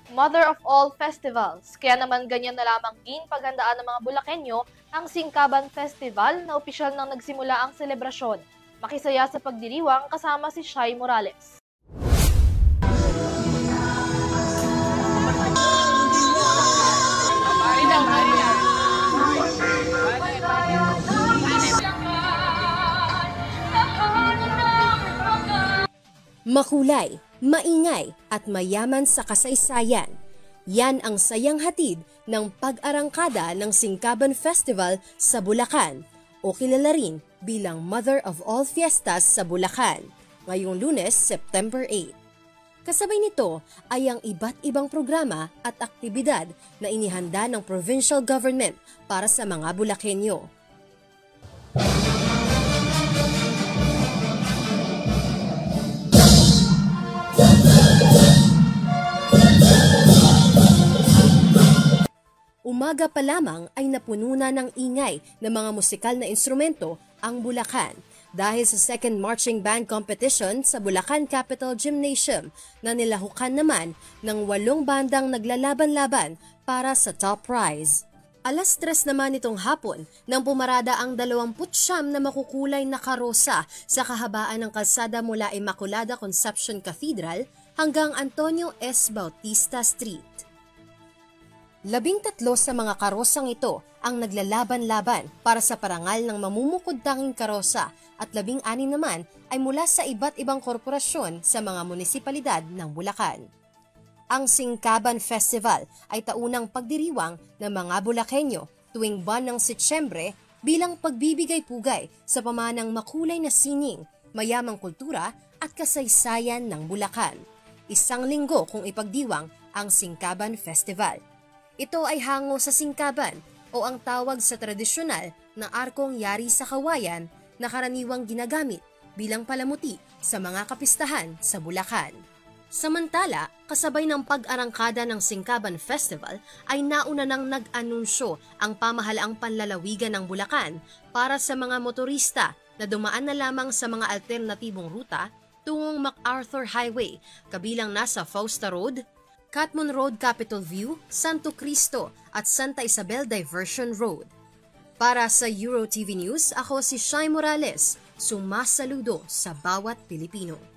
Mother of all festivals. Kaya naman ganyan na lamang din paghandaan ng mga Bulakenyo ang Singkaban Festival na opisyal nang nagsimula ang selebrasyon. Makisaya sa pagdiriwang kasama si Shai Morales. Makulay, maingay at mayaman sa kasaysayan. Yan ang sayang hatid ng pag-arangkada ng Singkaban Festival sa Bulacan o kilala rin bilang Mother of all Fiestas sa Bulacan ngayong Lunes, September 8. Kasabay nito ay ang iba't ibang programa at aktibidad na inihanda ng provincial government para sa mga Bulakenyo. Umaga pa lamang ay napuno na ng ingay ng mga musikal na instrumento ang Bulacan dahil sa second marching band competition sa Bulacan Capitol Gymnasium na nilahukan naman ng 8 bandang naglalaban-laban para sa top prize. Alas 3 naman itong hapon nang pumarada ang 29 na makukulay na karosa sa kahabaan ng kalsada mula Immaculada Conception Cathedral hanggang Antonio S. Bautista Street. 13 sa mga karosang ito ang naglalaban-laban para sa parangal ng mamumukod tanging karosa at 16 naman ay mula sa iba't ibang korporasyon sa mga munisipalidad ng Bulacan. Ang Singkaban Festival ay taunang pagdiriwang ng mga Bulakenyo tuwing buwan ng Setyembre bilang pagbibigay-pugay sa pamanang makulay na sining, mayamang kultura at kasaysayan ng Bulacan. 1 linggo kung ipagdiwang ang Singkaban Festival. Ito ay hango sa singkaban o ang tawag sa tradisyonal na arkong yari sa kawayan na karaniwang ginagamit bilang palamuti sa mga kapistahan sa Bulacan. Samantala, kasabay ng pag-arangkada ng Singkaban Festival ay nauna nang nag-anunsyo ang pamahalaang panlalawigan ng Bulacan para sa mga motorista na dumaan na lamang sa mga alternatibong ruta tungong MacArthur Highway, kabilang nasa Fausta Road, Catmon Road, Capitol View, Santo Cristo at Santa Isabel Diversion Road. Para sa EuroTV News, ako si Shai Morales, sumasaludo sa bawat Pilipino.